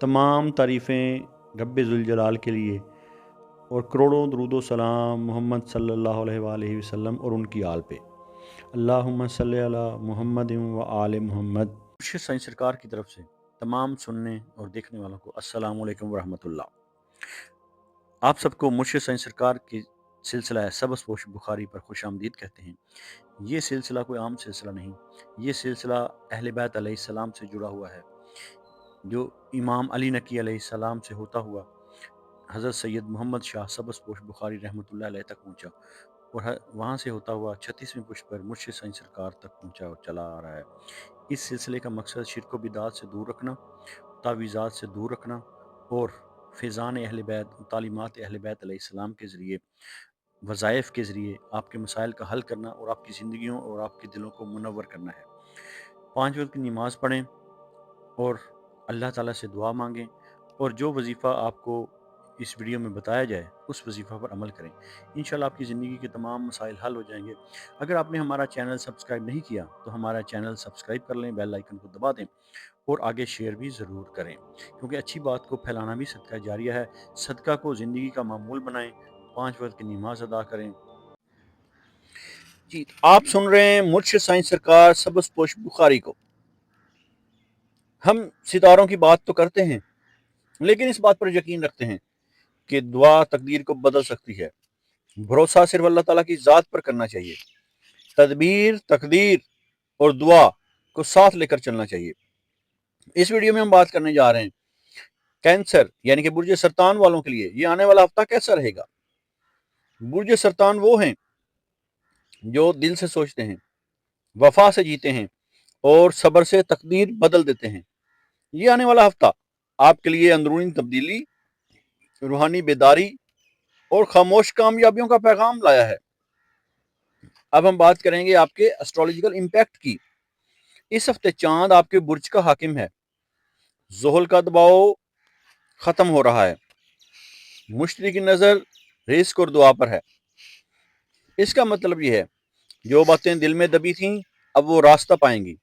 तमाम तारीफ़ें रब्बे ज़ुल के लिए और करोड़ों दरूद व सलाम मोहम्मद सल्लल्लाहु अलैहि वसल्लम और उनकी आल पे। अल्लाहुम्मा सल्ली अला मुहम्मद व आले मोहम्मद। मुर्शिद साईं सरकार की तरफ से तमाम सुनने और देखने वालों को अस्सलामु अलैकुम व रहमतुल्लाह। आप सबको मुर्शिद साईं सरकार की सिलसिला है सबस पोश बुखारी पर खुश आमदीद कहते हैं। ये सिलसिला कोई आम सिलसिला नहीं, ये सिलसिला अहले बैत अलैहिस्सलाम से जुड़ा हुआ है, जो इमाम अली नकी अलैहिस्सलाम से होता हुआ हज़रत सैयद मोहम्मद शाह सबस पोश बुखारी रहमतुल्लाह अलैह तक पहुँचा और वहाँ से होता हुआ 36वीं पुष्प पर मुर्शिद साईं सरकार तक पहुँचा और चला आ रहा है। इस सिलसिले का मकसद शिर्क व बिदात से दूर रखना, तावीज़ात से दूर रखना और फ़ैज़ान अहले बैत, तालीमात अहले बैत अलैहिस्सलाम के ज़रिए, वज़ाइफ़ के ज़रिए आपके मसाइल का हल करना और आपकी ज़िंदगियों और आपके दिलों को मुनव्वर करना है। 5 वक़्त की नमाज़ पढ़ें और अल्लाह ताला से दुआ मांगें और जो वजीफ़ा आपको इस वीडियो में बताया जाए उस वजीफ़ा पर अमल करें। इंशाल्लाह आपकी ज़िंदगी के तमाम मसाइल हल हो जाएंगे। अगर आपने हमारा चैनल सब्सक्राइब नहीं किया तो हमारा चैनल सब्सक्राइब कर लें, बेल आइकन को दबा दें और आगे शेयर भी ज़रूर करें, क्योंकि अच्छी बात को फैलाना भी सदका जारिया है। सदका को ज़िंदगी का मामूल बनाएं, 5 वक्त की नमाज अदा करें। जी, आप सुन रहे हैं मुर्शिद साईं सरकार सबस पोश बुखारी को। हम सितारों की बात तो करते हैं, लेकिन इस बात पर यकीन रखते हैं कि दुआ तकदीर को बदल सकती है। भरोसा सिर्फ अल्लाह ताला की ज़ात पर करना चाहिए। तदबीर, तकदीर और दुआ को साथ लेकर चलना चाहिए। इस वीडियो में हम बात करने जा रहे हैं कैंसर यानी कि बुर्ज सरतान वालों के लिए ये आने वाला हफ्ता कैसा रहेगा। बुर्ज सरतान वो हैं जो दिल से सोचते हैं, वफा से जीते हैं और सब्र से तकदीर बदल देते हैं। ये आने वाला हफ्ता आपके लिए अंदरूनी तब्दीली, रूहानी बेदारी और खामोश कामयाबियों का पैगाम लाया है। अब हम बात करेंगे आपके एस्ट्रोलॉजिकल इम्पैक्ट की। इस हफ्ते चांद आपके बुर्ज का हाकिम है। ज़ोहल का दबाव खत्म हो रहा है। मुश्तरी की नजर रिस्क और दुआ पर है। इसका मतलब यह है जो बातें दिल में दबी थीं अब वो रास्ता पाएंगी।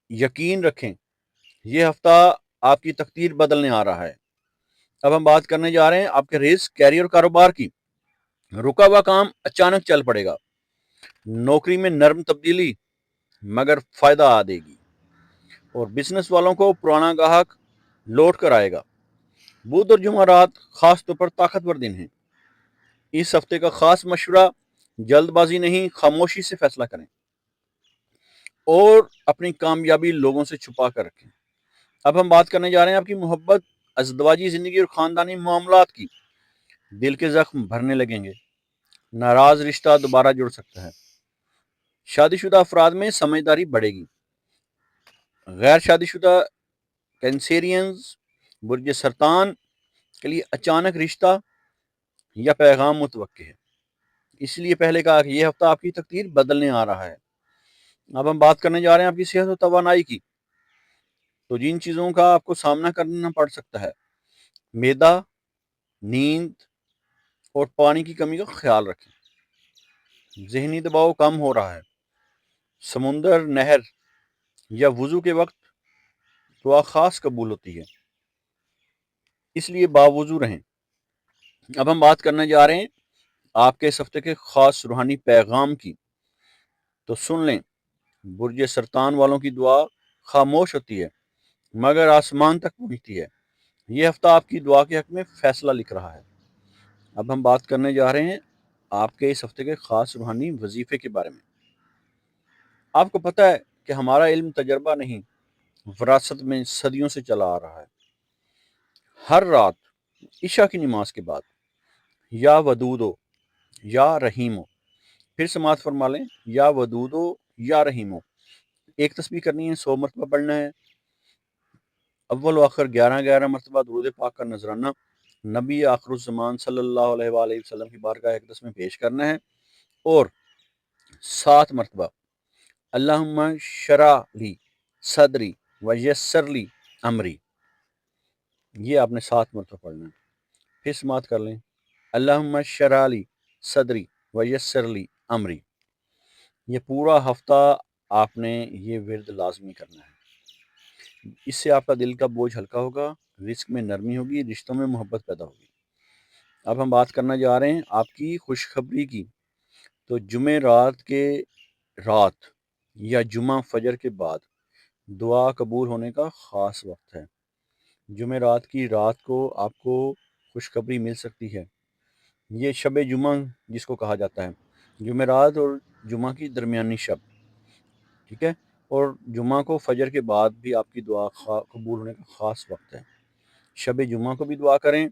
यकीन रखें, यह हफ्ता आपकी तकदीर बदलने आ रहा है। अब हम बात करने जा रहे हैं आपके रिस्क, कैरियर, कारोबार की। रुका हुआ काम अचानक चल पड़ेगा। नौकरी में नर्म तब्दीली मगर फायदा आ देगी और बिजनेस वालों को पुराना ग्राहक लौट कर आएगा। बुध और जुमेरात खास तौर पर ताकतवर दिन है। इस हफ्ते का खास मशवरा, जल्दबाजी नहीं, खामोशी से फैसला करें और अपनी कामयाबी लोगों से छुपा कर रखें। अब हम बात करने जा रहे हैं आपकी मोहब्बत, अज़दवाजी जिंदगी और खानदानी मामलात की। दिल के जख्म भरने लगेंगे। नाराज रिश्ता दोबारा जुड़ सकता है। शादीशुदा अफराद में समझदारी बढ़ेगी। गैर शादीशुदा कैंसेरियंस, बुर्ज सरतान के लिए अचानक रिश्ता या पैगाम मुतवक्के है। इसलिए पहले कहा कि यह हफ्ता आपकी तकदीर बदलने आ रहा है। अब हम बात करने जा रहे हैं आपकी सेहत और तवानाई की। तो जिन चीज़ों का आपको सामना करना पड़ सकता है, मैदा, नींद और पानी की कमी का ख्याल रखें। जहनी दबाव कम हो रहा है। समुंदर, नहर या वजू के वक्त दुआ खास कबूल होती है, इसलिए बावजू रहें। अब हम बात करने जा रहे हैं आपके इस हफ्ते के खास रूहानी पैगाम की। तो सुन लें, बुर्ज सरतान वालों की दुआ खामोश होती है मगर आसमान तक पहुंचती है। ये हफ्ता आपकी दुआ के हक में फैसला लिख रहा है। अब हम बात करने जा रहे हैं आपके इस हफ्ते के खास रूहानी वजीफे के बारे में। आपको पता है कि हमारा इल्म तजर्बा नहीं, विरासत में सदियों से चला आ रहा है। हर रात इशा की नमाज के बाद या वदूदो या रहीमो, फिर समात फरमा लें, या वदूदो या रहीमो, एक तस्बीह करनी है, 100 मरतबा पढ़ना है। अव्वल व आखिर 11-11 मरतबा दुरूद पाक का नजराना नबी आखिरुज़्ज़मान सल्लल्लाहु अलैहि वसल्लम की बारगाह अक़दस में पेश करना है और 7 मरतबा अल्लाहुम्मा शरह ली सदरी व यस्सर ली अमरी, ये आपने 7 मरतबा पढ़ना है। फिर समात कर लें, अल्लाहुम्मा शरह ली सदरी व यस्सर ली अमरी। ये पूरा हफ्ता आपने ये विर्द लाजमी करना है। اس سے آپ کا دل کا بوجھ ہلکا ہوگا، رزق میں نرمی ہوگی، رشتوں میں محبت پیدا ہوگی۔ اب ہم بات کرنا جا رہے ہیں آپ کی خوشخبری کی۔ تو جمعہ رات کے رات یا جمعہ فجر کے بعد دعا قبول ہونے کا خاص وقت ہے۔ جمعہ رات کی رات کو آپ کو خوشخبری مل سکتی ہے۔ یہ شب جمعہ جس کو کہا جاتا ہے، جمعہ رات اور جمعہ کی درمیانی شب، ٹھیک ہے، اور جمعہ کو فجر کے بعد بھی آپ کی دعا قبول ہونے کا خاص وقت ہے۔ شب جمعہ کو بھی دعا کریں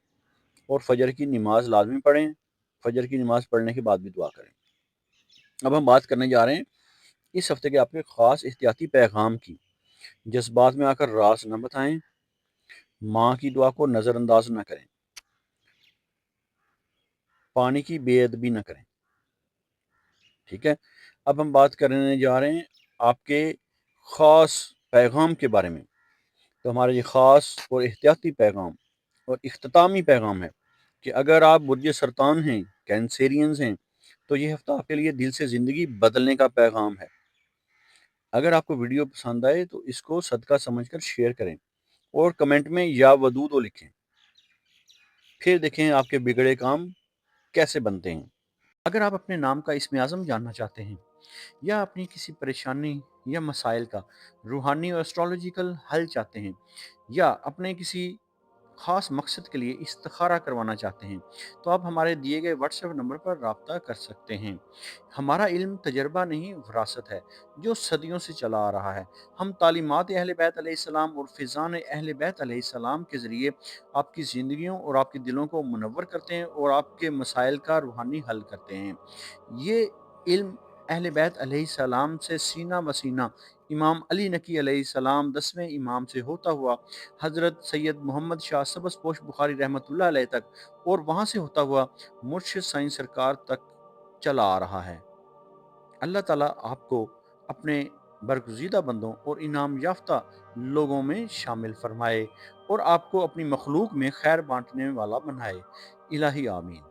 اور فجر کی نماز لازمی پڑھیں، فجر کی نماز پڑھنے کے بعد بھی دعا کریں۔ اب ہم بات کرنے جا رہے ہیں اس ہفتے کے آپ کے خاص احتیاطی پیغام کی۔ جذبات میں آ کر راز نہ بتائیں، ماں کی دعا کو نظر انداز نہ کریں، پانی کی بے ادبی نہ کریں، ٹھیک ہے۔ اب ہم بات کرنے جا رہے ہیں آپ کے خاص پیغام کے بارے میں۔ تو ہمارا یہ خاص اور احتیاطی پیغام اور اختتامی پیغام ہے کہ اگر آپ برج سرطان ہیں، کینسیرینز ہیں، تو یہ ہفتہ آپ کے لیے دل سے زندگی بدلنے کا پیغام ہے۔ اگر آپ کو ویڈیو پسند آئے تو اس کو صدقہ سمجھ کر شیئر کریں اور کمنٹ میں یا ودودو لکھیں، پھر دیکھیں آپ کے بگڑے کام کیسے بنتے ہیں۔ اگر آپ اپنے نام کا اسم اعظم جاننا چاہتے ہیں یا اپنی کسی پریشانی یا مسائل کا روحانی اور اسٹرالوجیکل حل چاہتے ہیں یا اپنے کسی خاص مقصد کے لیے استخارہ کروانا چاہتے ہیں، تو آپ ہمارے دیے گئے واٹس ایپ نمبر پر رابطہ کر سکتے ہیں۔ ہمارا علم تجربہ نہیں، وراثت ہے جو صدیوں سے چلا آ رہا ہے۔ ہم تعلیمات اہل بیت علیہ السلام اور فیضان اہل بیت علیہ السلام کے ذریعے آپ کی زندگیوں اور آپ کے دلوں کو منور کرتے ہیں اور آپ کے مسائل کا روحانی حل کرتے ہیں۔ یہ علم اہل بیت علیہ السلام سے سینہ بسینہ امام علی نقی علیہ السلام 10ویں امام سے ہوتا ہوا حضرت سید محمد شاہ سبز پوش بخاری رحمۃ اللہ علیہ تک اور وہاں سے ہوتا ہوا مرشد سائیں سرکار تک چلا آ رہا ہے۔ اللہ تعالیٰ آپ کو اپنے برگزیدہ بندوں اور انعام یافتہ لوگوں میں شامل فرمائے اور آپ کو اپنی مخلوق میں خیر بانٹنے والا بنائے۔ الہی آمین۔